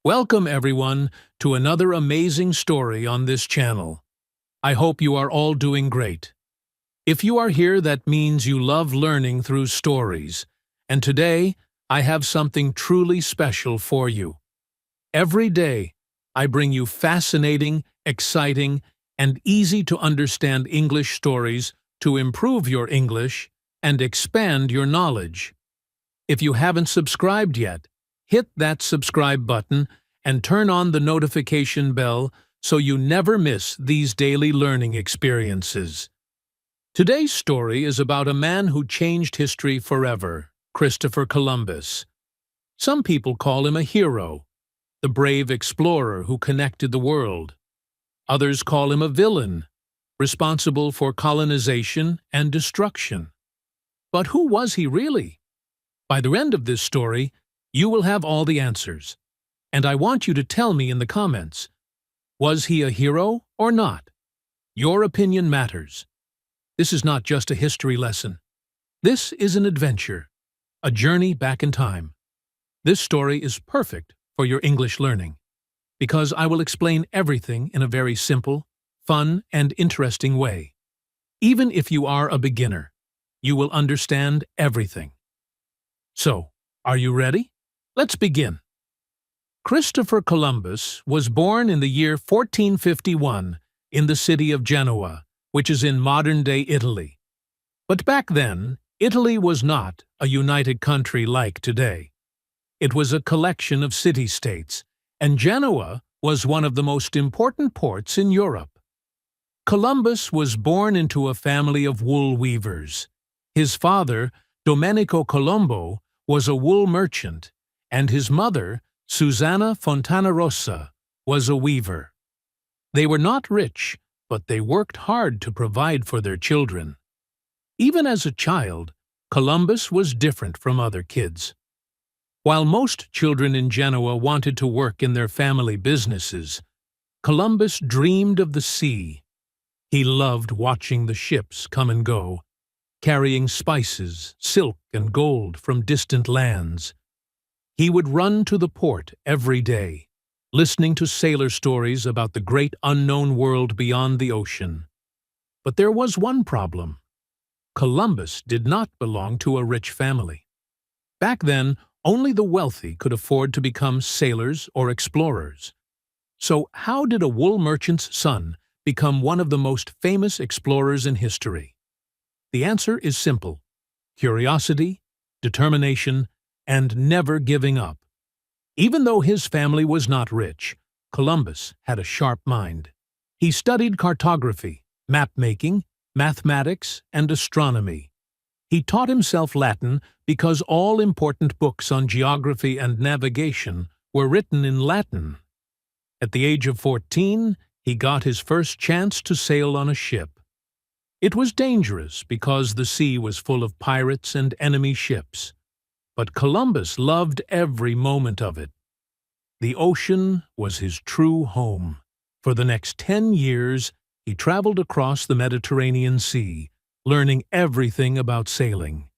Welcome, everyone, to another amazing story on this channel. I hope you are all doing great. If you are here, that means you love learning through stories, and today I have something truly special for you. Every day, I bring you fascinating, exciting, and easy-to-understand English stories to improve your English and expand your knowledge. If you haven't subscribed yet, hit that subscribe button and turn on the notification bell so you never miss these daily learning experiences. Today's story is about a man who changed history forever, Christopher Columbus. Some people call him a hero, the brave explorer who connected the world. Others call him a villain, responsible for colonization and destruction. But who was he really? By the end of this story, you will have all the answers. And I want you to tell me in the comments, was he a hero or not? Your opinion matters. This is not just a history lesson. This is an adventure, a journey back in time. This story is perfect for your English learning, because I will explain everything in a very simple, fun, and interesting way. Even if you are a beginner, you will understand everything. So, are you ready? Let's begin. Christopher Columbus was born in the year 1451 in the city of Genoa, which is in modern-day Italy. But back then, Italy was not a united country like today. It was a collection of city-states, and Genoa was one of the most important ports in Europe. Columbus was born into a family of wool weavers. His father, Domenico Colombo, was a wool merchant, and his mother, Susanna Fontanarossa, was a weaver. They were not rich, but they worked hard to provide for their children. Even as a child, Columbus was different from other kids. While most children in Genoa wanted to work in their family businesses, Columbus dreamed of the sea. He loved watching the ships come and go, carrying spices, silk, and gold from distant lands. He would run to the port every day, listening to sailor stories about the great unknown world beyond the ocean. But there was one problem. Columbus did not belong to a rich family. Back then, only the wealthy could afford to become sailors or explorers. So how did a wool merchant's son become one of the most famous explorers in history? The answer is simple: curiosity, determination, and never giving up. Even though his family was not rich, Columbus had a sharp mind. He studied cartography, map-making, mathematics, and astronomy. He taught himself Latin because all important books on geography and navigation were written in Latin. At the age of 14, he got his first chance to sail on a ship. It was dangerous because the sea was full of pirates and enemy ships. But Columbus loved every moment of it. The ocean was his true home. For the next 10 years, he traveled across the Mediterranean Sea, learning everything about sailing.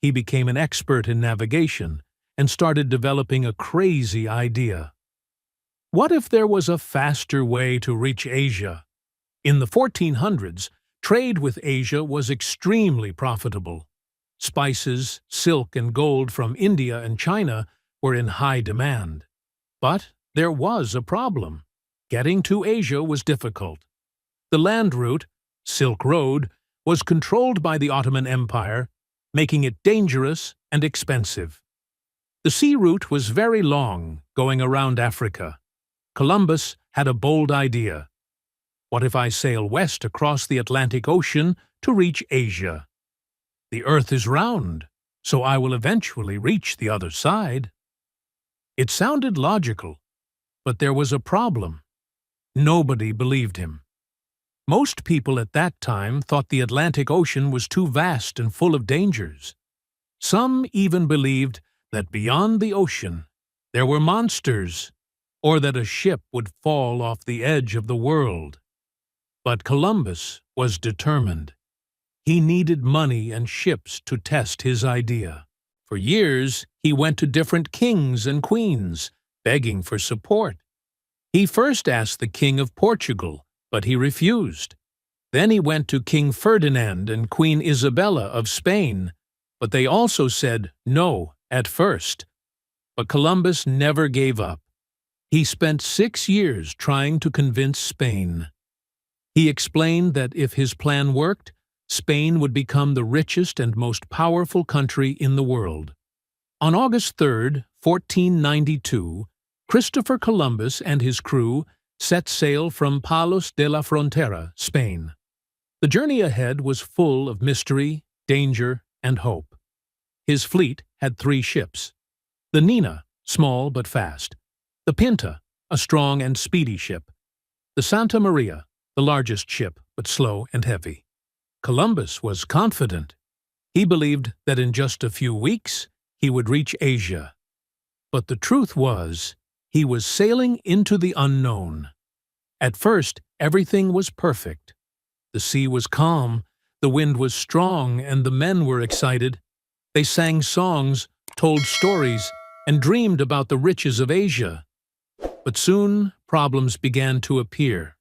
He became an expert in navigation and started developing a crazy idea. What if there was a faster way to reach Asia? In the 1400s, trade with Asia was extremely profitable. Spices, silk, and gold from India and China were in high demand. But there was a problem. Getting to Asia was difficult. The land route, Silk Road, was controlled by the Ottoman Empire, making it dangerous and expensive. The sea route was very long, going around Africa. Columbus had a bold idea. What if I sail west across the Atlantic Ocean to reach Asia? The Earth is round, so I will eventually reach the other side. It sounded logical, but there was a problem. Nobody believed him. Most people at that time thought the Atlantic Ocean was too vast and full of dangers. Some even believed that beyond the ocean there were monsters, or that a ship would fall off the edge of the world. But Columbus was determined. He needed money and ships to test his idea. For years, he went to different kings and queens, begging for support. He first asked the King of Portugal, but he refused. Then he went to King Ferdinand and Queen Isabella of Spain, but they also said no at first. But Columbus never gave up. He spent 6 years trying to convince Spain. He explained that if his plan worked, Spain would become the richest and most powerful country in the world. On August 3, 1492, Christopher Columbus and his crew set sail from Palos de la Frontera, Spain. The journey ahead was full of mystery, danger, and hope. His fleet had 3 ships. The Nina, small but fast. The Pinta, a strong and speedy ship. The Santa Maria, the largest ship, but slow and heavy. Columbus was confident. He believed that in just a few weeks he would reach Asia. But the truth was, he was sailing into the unknown. At first, everything was perfect. The sea was calm, the wind was strong, and the men were excited. They sang songs, told stories, and dreamed about the riches of Asia. But soon, problems began to appear.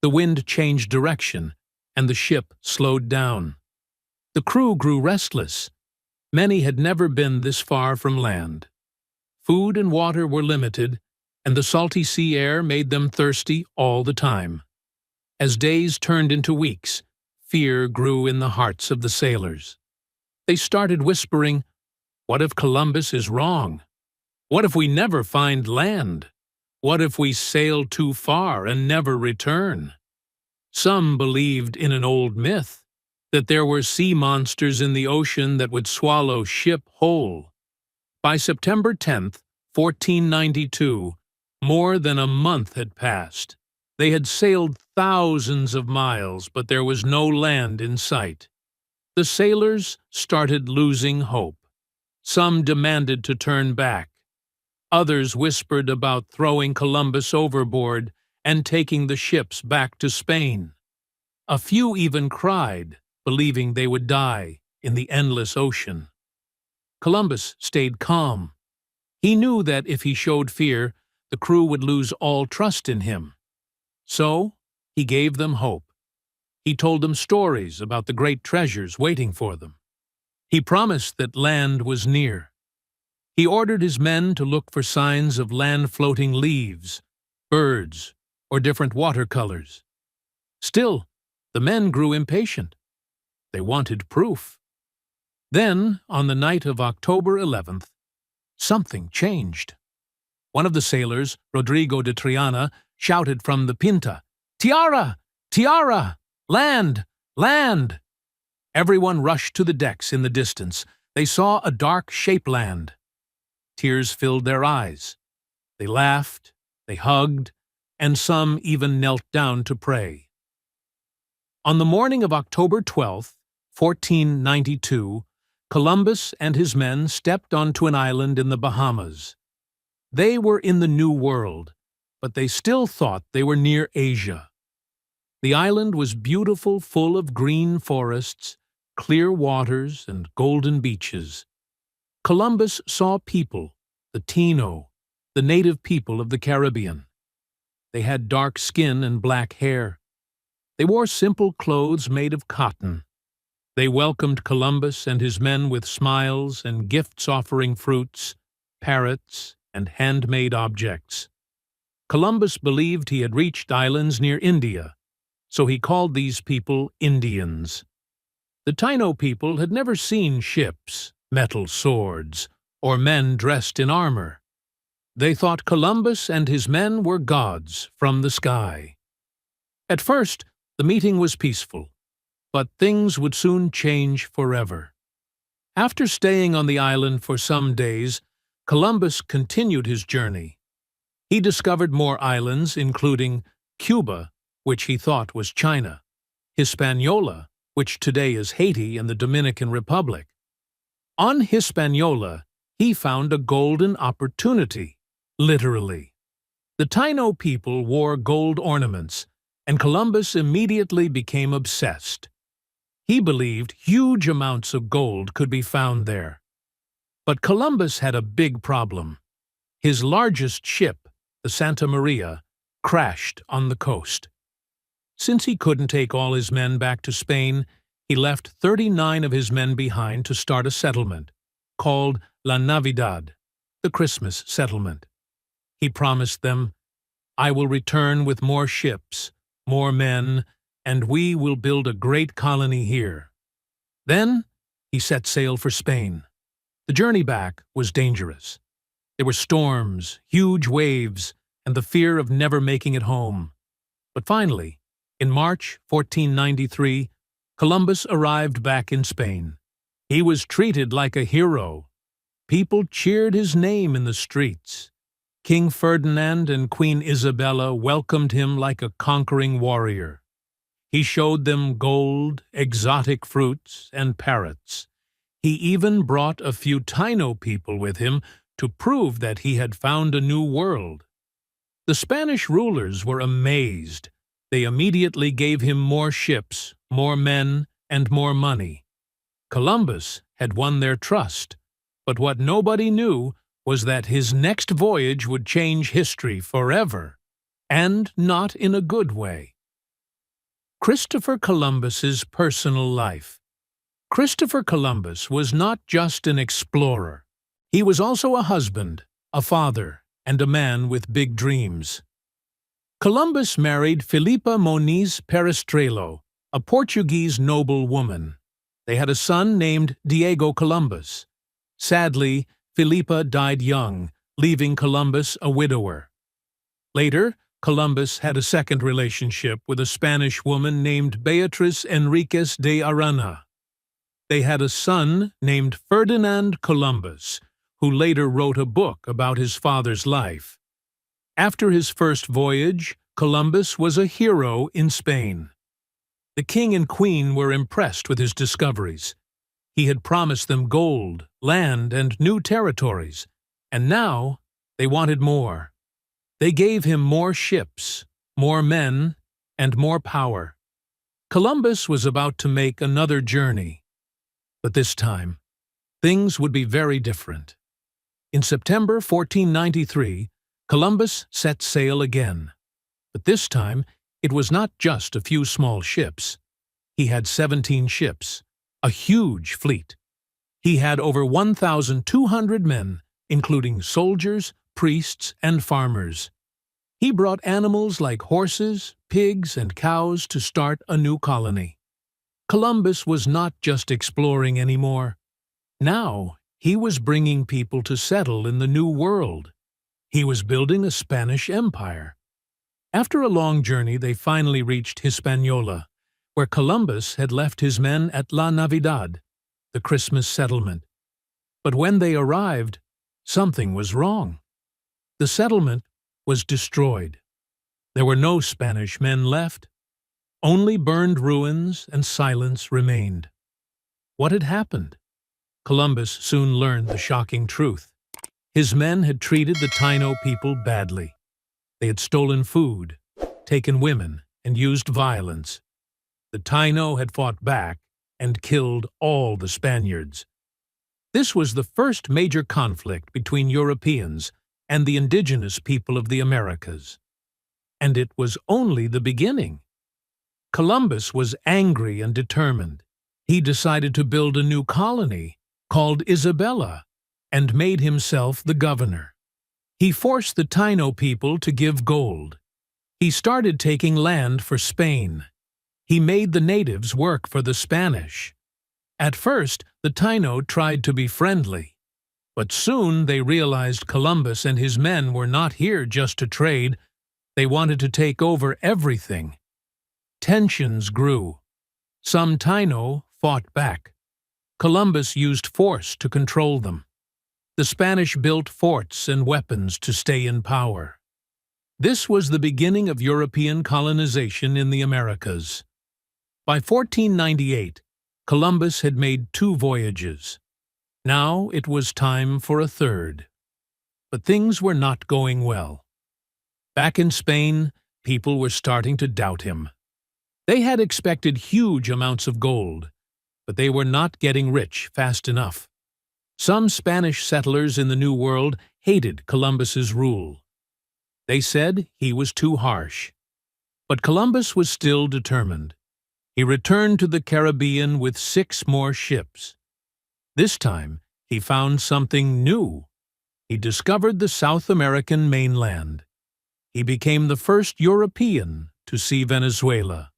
The wind changed direction, and the ship slowed down. The crew grew restless. Many had never been this far from land. Food and water were limited, and the salty sea air made them thirsty all the time. As days turned into weeks, fear grew in the hearts of the sailors. They started whispering, "What if Columbus is wrong? What if we never find land? What if we sail too far and never return?" Some believed in an old myth, that there were sea monsters in the ocean that would swallow ship whole. By September 10, 1492, more than a month had passed. They had sailed thousands of miles, but there was no land in sight. The sailors started losing hope. Some demanded to turn back. Others whispered about throwing Columbus overboard and taking the ships back to Spain. A few even cried, believing they would die in the endless ocean. Columbus stayed calm. He knew that if he showed fear, the crew would lose all trust in him. So, he gave them hope. He told them stories about the great treasures waiting for them. He promised that land was near. He ordered his men to look for signs of land-floating leaves, birds, or different watercolors. Still, the men grew impatient. They wanted proof. Then, on the night of October 11th, something changed. One of the sailors, Rodrigo de Triana, shouted from the Pinta, "Tiara! Tiara! Land! Land!" Everyone rushed to the decks in the distance. They saw a dark shape land. Tears filled their eyes. They laughed, they hugged, and some even knelt down to pray. On the morning of October 12, 1492, Columbus and his men stepped onto an island in the Bahamas. They were in the New World, but they still thought they were near Asia. The island was beautiful, full of green forests, clear waters, and golden beaches. Columbus saw people, the Taino, the native people of the Caribbean. They had dark skin and black hair. They wore simple clothes made of cotton. They welcomed Columbus and his men with smiles and gifts offering fruits, parrots, and handmade objects. Columbus believed he had reached islands near India, so he called these people Indians. The Taino people had never seen ships, metal swords, or men dressed in armor. They thought Columbus and his men were gods from the sky. At first, the meeting was peaceful, but things would soon change forever. After staying on the island for some days, Columbus continued his journey. He discovered more islands, including Cuba, which he thought was China, Hispaniola, which today is Haiti and the Dominican Republic. On Hispaniola, he found a golden opportunity, literally. The Taino people wore gold ornaments, and Columbus immediately became obsessed. He believed huge amounts of gold could be found there. But Columbus had a big problem. His largest ship, the Santa Maria, crashed on the coast. Since he couldn't take all his men back to Spain, he left 39 of his men behind to start a settlement, called La Navidad, the Christmas settlement. He promised them, "I will return with more ships, more men, and we will build a great colony here." Then he set sail for Spain. The journey back was dangerous. There were storms, huge waves, and the fear of never making it home. But finally, in March 1493, Columbus arrived back in Spain. He was treated like a hero. People cheered his name in the streets. King Ferdinand and Queen Isabella welcomed him like a conquering warrior. He showed them gold, exotic fruits, and parrots. He even brought a few Taino people with him to prove that he had found a new world. The Spanish rulers were amazed. They immediately gave him more ships, more men, and more money. Columbus had won their trust, but what nobody knew was that his next voyage would change history forever, and not in a good way. Christopher Columbus's personal life. Christopher Columbus was not just an explorer. He was also a husband, a father, and a man with big dreams. Columbus married Filipa Moniz Perestrelo, a Portuguese noble woman. They had a son named Diego Columbus. Sadly, Filipa died young, leaving Columbus a widower. Later, Columbus had a second relationship with a Spanish woman named Beatriz Enriquez de Arana. They had a son named Ferdinand Columbus, who later wrote a book about his father's life. After his first voyage, Columbus was a hero in Spain. The king and queen were impressed with his discoveries. He had promised them gold, land, and new territories, and now they wanted more. They gave him more ships, more men, and more power. Columbus was about to make another journey. But this time, things would be very different. In September 1493, Columbus set sail again. But this time, it was not just a few small ships. He had 17 ships, a huge fleet. He had over 1,200 men, including soldiers, priests, and farmers. He brought animals like horses, pigs, and cows to start a new colony. Columbus was not just exploring anymore. Now, he was bringing people to settle in the New World. He was building a Spanish empire. After a long journey, they finally reached Hispaniola, where Columbus had left his men at La Navidad, the Christmas settlement. But when they arrived, something was wrong. The settlement was destroyed. There were no Spanish men left. Only burned ruins and silence remained. What had happened? Columbus soon learned the shocking truth. His men had treated the Taino people badly. They had stolen food, taken women, and used violence. The Taino had fought back and killed all the Spaniards. This was the first major conflict between Europeans and the indigenous people of the Americas. And it was only the beginning. Columbus was angry and determined. He decided to build a new colony called Isabella and made himself the governor. He forced the Taino people to give gold. He started taking land for Spain. He made the natives work for the Spanish. At first, the Taino tried to be friendly, but soon they realized Columbus and his men were not here just to trade. They wanted to take over everything. Tensions grew. Some Taino fought back. Columbus used force to control them. The Spanish built forts and weapons to stay in power. This was the beginning of European colonization in the Americas. By 1498, Columbus had made 2 voyages. Now it was time for a third. But things were not going well. Back in Spain, people were starting to doubt him. They had expected huge amounts of gold, but they were not getting rich fast enough. Some Spanish settlers in the New World hated Columbus's rule. They said he was too harsh. But Columbus was still determined. He returned to the Caribbean with 6 more ships. This time, he found something new. He discovered the South American mainland. He became the first European to see Venezuela.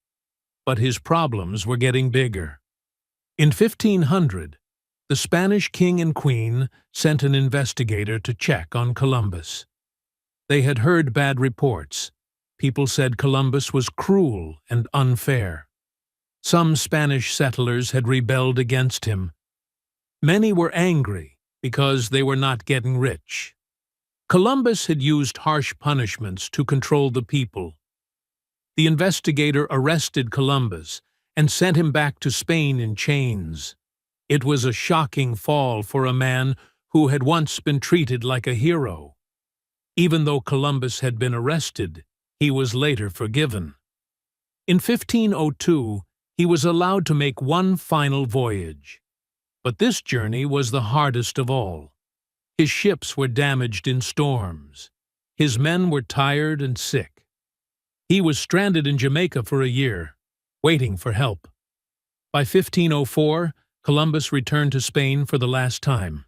But his problems were getting bigger. In 1500, the Spanish king and queen sent an investigator to check on Columbus. They had heard bad reports. People said Columbus was cruel and unfair. Some Spanish settlers had rebelled against him. Many were angry because they were not getting rich. Columbus had used harsh punishments to control the people. The investigator arrested Columbus and sent him back to Spain in chains. It was a shocking fall for a man who had once been treated like a hero. Even though Columbus had been arrested, he was later forgiven. In 1502, he was allowed to make one final voyage. But this journey was the hardest of all. His ships were damaged in storms. His men were tired and sick. He was stranded in Jamaica for a year, waiting for help. By 1504, Columbus returned to Spain for the last time.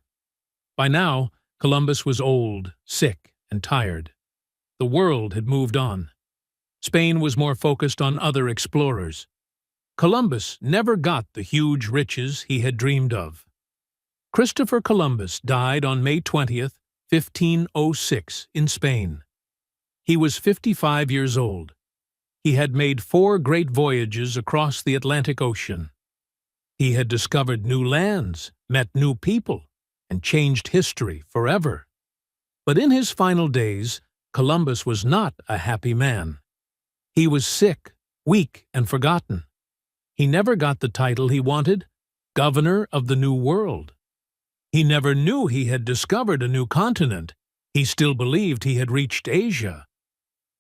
By now, Columbus was old, sick, and tired. The world had moved on. Spain was more focused on other explorers. Columbus never got the huge riches he had dreamed of. Christopher Columbus died on May 20th, 1506, in Spain. He was 55 years old. He had made 4 great voyages across the Atlantic Ocean. He had discovered new lands, met new people, and changed history forever. But in his final days, Columbus was not a happy man. He was sick, weak, and forgotten. He never got the title he wanted, Governor of the New World. He never knew he had discovered a new continent. He still believed he had reached Asia.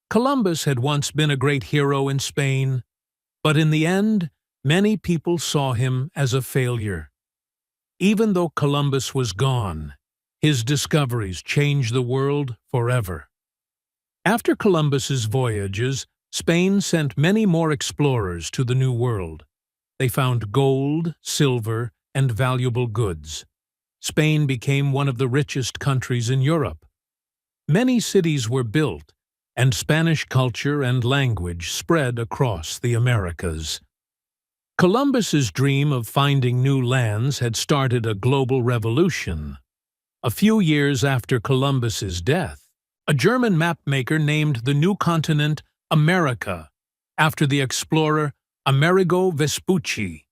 Columbus had once been a great hero in Spain, but in the end, many people saw him as a failure. Even though Columbus was gone, his discoveries changed the world forever. After Columbus's voyages, Spain sent many more explorers to the New World. They found gold, silver, and valuable goods. Spain became one of the richest countries in Europe. Many cities were built, and Spanish culture and language spread across the Americas. Columbus's dream of finding new lands had started a global revolution. A few years after Columbus's death, a German mapmaker named the new continent America, after the explorer Amerigo Vespucci.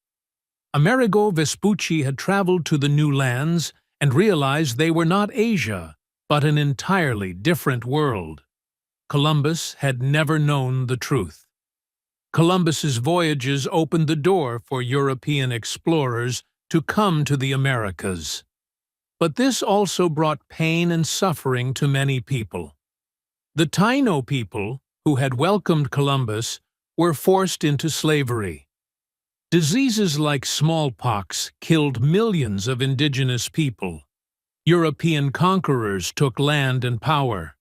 Amerigo Vespucci had traveled to the new lands and realized they were not Asia, but an entirely different world. Columbus had never known the truth. Columbus's voyages opened the door for European explorers to come to the Americas. But this also brought pain and suffering to many people. The Taino people, who had welcomed Columbus, were forced into slavery. Diseases like smallpox killed millions of indigenous people. European conquerors took land and power.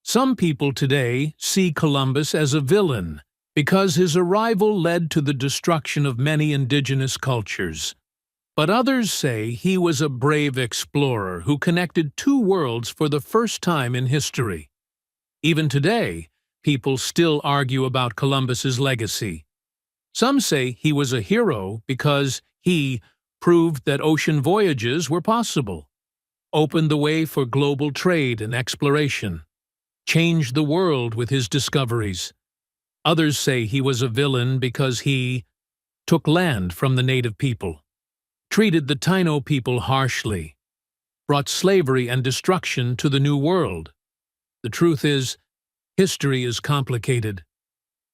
Some people today see Columbus as a villain because his arrival led to the destruction of many indigenous cultures. But others say he was a brave explorer who connected 2 worlds for the first time in history. Even today, people still argue about Columbus's legacy. Some say he was a hero because he proved that ocean voyages were possible, opened the way for global trade and exploration, changed the world with his discoveries. Others say he was a villain because he took land from the native people, treated the Taino people harshly, brought slavery and destruction to the New World. The truth is, history is complicated.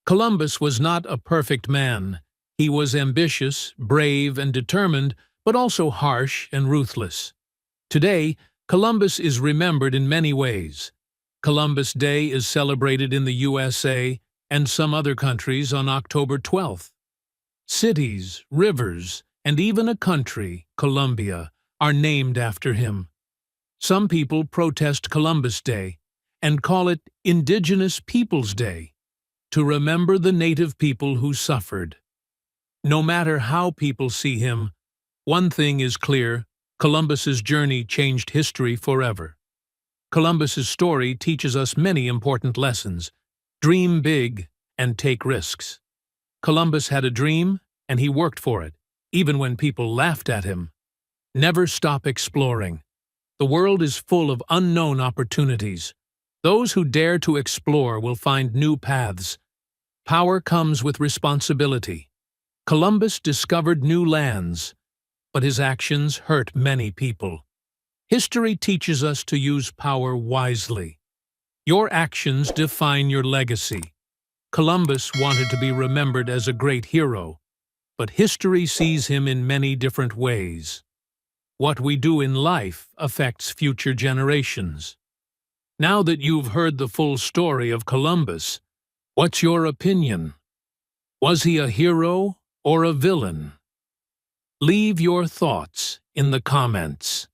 Columbus was not a perfect man. He was ambitious, brave, and determined, but also harsh and ruthless. Today, Columbus is remembered in many ways. Columbus Day is celebrated in the USA and some other countries on October 12th. Cities, rivers, and even a country, Colombia, are named after him. Some people protest Columbus Day and call it Indigenous Peoples Day to remember the native people who suffered. No matter how people see him, one thing is clear: Columbus's journey changed history forever. Columbus's story teaches us many important lessons. Dream big and take risks. Columbus had a dream, and he worked for it, even when people laughed at him. Never stop exploring. The world is full of unknown opportunities. Those who dare to explore will find new paths. Power comes with responsibility. Columbus discovered new lands, but his actions hurt many people. History teaches us to use power wisely. Your actions define your legacy. Columbus wanted to be remembered as a great hero, but history sees him in many different ways. What we do in life affects future generations. Now that you've heard the full story of Columbus, what's your opinion? Was he a hero or a villain? Leave your thoughts in the comments.